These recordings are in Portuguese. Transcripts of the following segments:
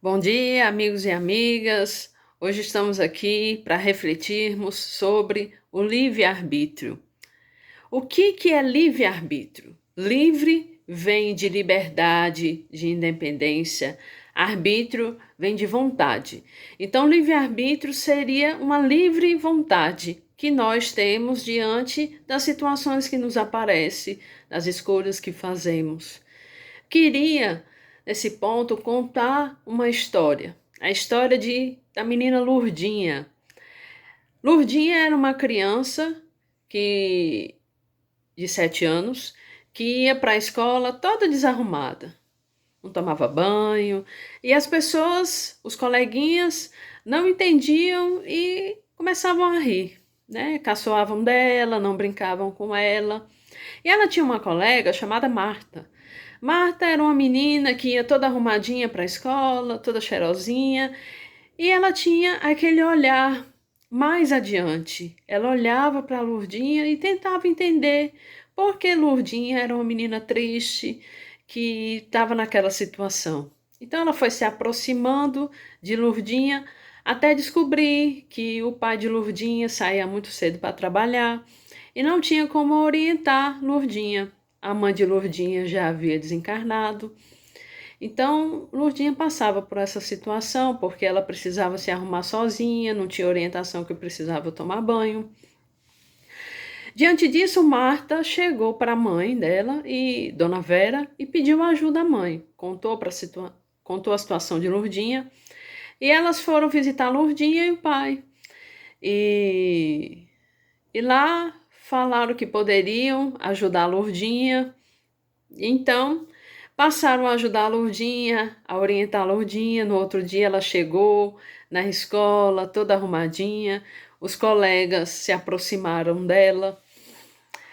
Bom dia, amigos e amigas. Hoje estamos aqui para refletirmos sobre o livre-arbítrio. O que é livre-arbítrio? Livre vem de liberdade, de independência. Arbítrio vem de vontade. Então, livre-arbítrio seria uma livre vontade que nós temos diante das situações que nos aparecem, das escolhas que fazemos. Queria, nesse ponto, contar uma história. A história da menina Lurdinha. Lurdinha era uma criança que de 7 anos que ia para a escola toda desarrumada. Não tomava banho. E as pessoas, os coleguinhas, não entendiam e começavam a rir, né? Caçoavam dela, não brincavam com ela. E ela tinha uma colega chamada Marta. Marta era uma menina que ia toda arrumadinha para a escola, toda cheirosinha, e ela tinha aquele olhar mais adiante. Ela olhava para a Lurdinha e tentava entender por que Lurdinha era uma menina triste que estava naquela situação. Então ela foi se aproximando de Lurdinha até descobrir que o pai de Lurdinha saía muito cedo para trabalhar e não tinha como orientar Lurdinha. A mãe de Lurdinha já havia desencarnado. Então, Lurdinha passava por essa situação porque ela precisava se arrumar sozinha, não tinha orientação que precisava tomar banho. Diante disso, Marta chegou para a mãe dela e Dona Vera e pediu ajuda à mãe. Contou a situação de Lurdinha e elas foram visitar Lurdinha e o pai. E lá falaram que poderiam ajudar a Lurdinha. Então, passaram a ajudar a Lurdinha, a orientar a Lurdinha. No outro dia ela chegou na escola toda arrumadinha. Os colegas se aproximaram dela.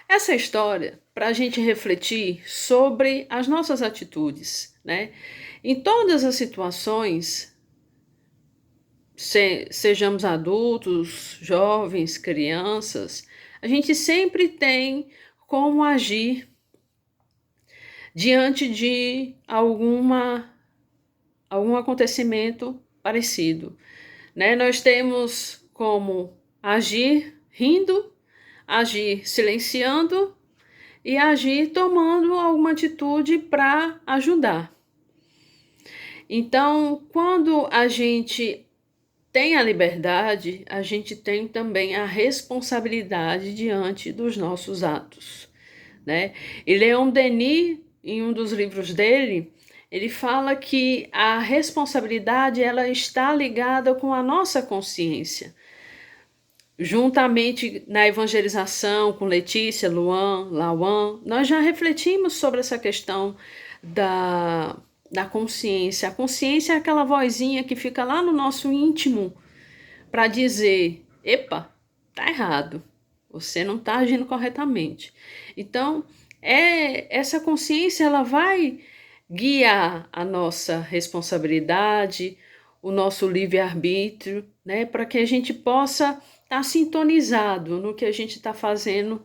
Essa história para a gente refletir sobre as nossas atitudes, né? Em todas as situações, sejamos adultos, jovens, crianças, a gente sempre tem como agir diante de algum acontecimento parecido, né? Nós temos como agir rindo, agir silenciando e agir tomando alguma atitude para ajudar. Então, quando a gente tem a liberdade, a gente tem também a responsabilidade diante dos nossos atos, né? E Leon Denis, em um dos livros dele, ele fala que a responsabilidade ela está ligada com a nossa consciência. Juntamente na evangelização com Letícia, Luan, Lauan, nós já refletimos sobre essa questão da consciência. A consciência é aquela vozinha que fica lá no nosso íntimo para dizer: epa, tá errado, você não está agindo corretamente. Então, essa consciência ela vai guiar a nossa responsabilidade, o nosso livre-arbítrio, né, para que a gente possa estar sintonizado no que a gente está fazendo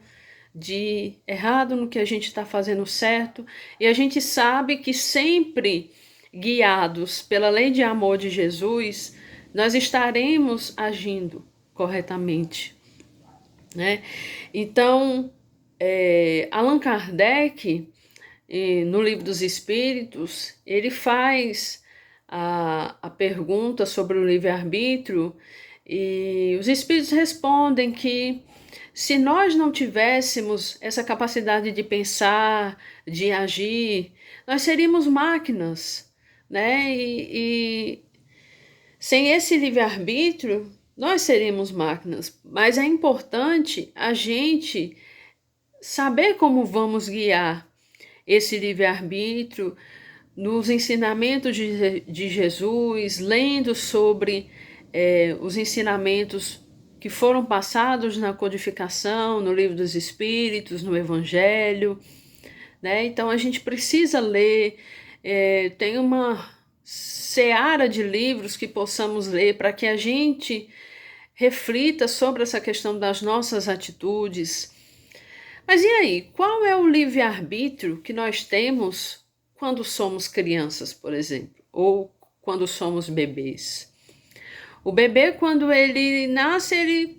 de errado, no que a gente está fazendo certo. E a gente sabe que sempre guiados pela lei de amor de Jesus, nós estaremos agindo corretamente, né? Então, Allan Kardec, no Livro dos Espíritos, ele faz a pergunta sobre o livre-arbítrio e os espíritos respondem que se nós não tivéssemos essa capacidade de pensar, de agir, nós seríamos máquinas, né? E sem esse livre-arbítrio, nós seríamos máquinas. Mas é importante a gente saber como vamos guiar esse livre-arbítrio nos ensinamentos de Jesus, lendo sobre os ensinamentos que foram passados na codificação, no Livro dos Espíritos, no Evangelho, né? Então a gente precisa ler, tem uma seara de livros que possamos ler para que a gente reflita sobre essa questão das nossas atitudes. Mas e aí, qual é o livre-arbítrio que nós temos quando somos crianças, por exemplo? Ou quando somos bebês. O bebê, quando ele nasce,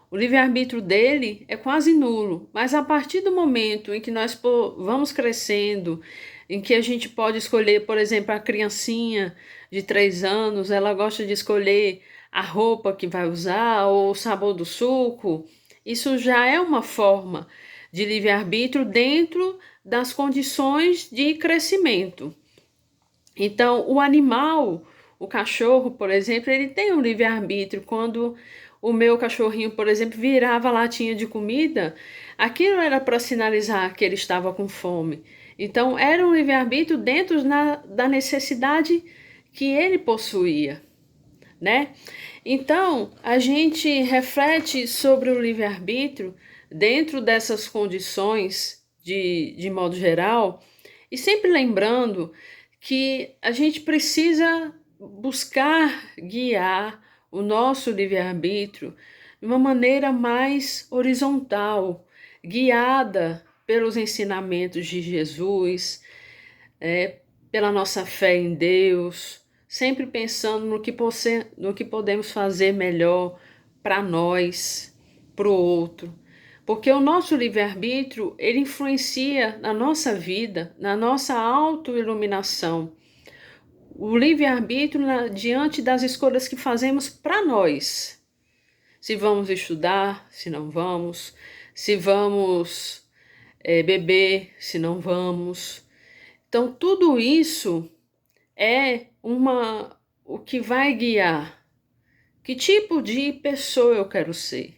o livre-arbítrio dele é quase nulo, mas a partir do momento em que nós vamos crescendo, em que a gente pode escolher, por exemplo, a criancinha de 3 anos, ela gosta de escolher a roupa que vai usar ou o sabor do suco, isso já é uma forma de livre-arbítrio dentro das condições de crescimento. Então, o animal, o cachorro, por exemplo, ele tem um livre-arbítrio. Quando o meu cachorrinho, por exemplo, virava a latinha de comida, aquilo era para sinalizar que ele estava com fome. Então, era um livre-arbítrio dentro da necessidade que ele possuía, né? Então, a gente reflete sobre o livre-arbítrio dentro dessas condições, de modo geral, e sempre lembrando que a gente precisa buscar guiar o nosso livre-arbítrio de uma maneira mais horizontal, guiada pelos ensinamentos de Jesus, pela nossa fé em Deus, sempre pensando no que podemos fazer melhor para nós, para o outro. Porque o nosso livre-arbítrio, ele influencia na nossa vida, na nossa autoiluminação. O livre-arbítrio diante das escolhas que fazemos para nós. Se vamos estudar, se não vamos. Se vamos beber, se não vamos. Então, tudo isso é o que vai guiar. Que tipo de pessoa eu quero ser?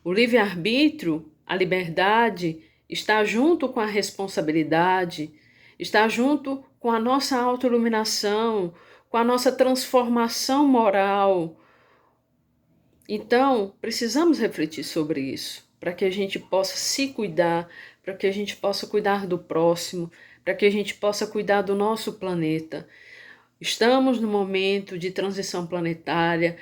O livre-arbítrio, a liberdade, está junto com a responsabilidade, está junto com a nossa autoiluminação, com a nossa transformação moral. Então, precisamos refletir sobre isso, para que a gente possa se cuidar, para que a gente possa cuidar do próximo, para que a gente possa cuidar do nosso planeta. Estamos no momento de transição planetária,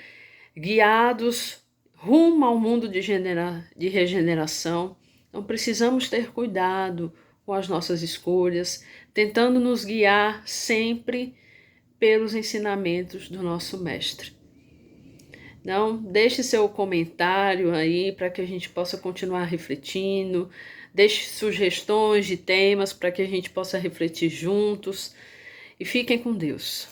guiados rumo ao mundo de regeneração. Então precisamos ter cuidado com as nossas escolhas, tentando nos guiar sempre pelos ensinamentos do nosso mestre. Então, deixe seu comentário aí para que a gente possa continuar refletindo, deixe sugestões de temas para que a gente possa refletir juntos e fiquem com Deus.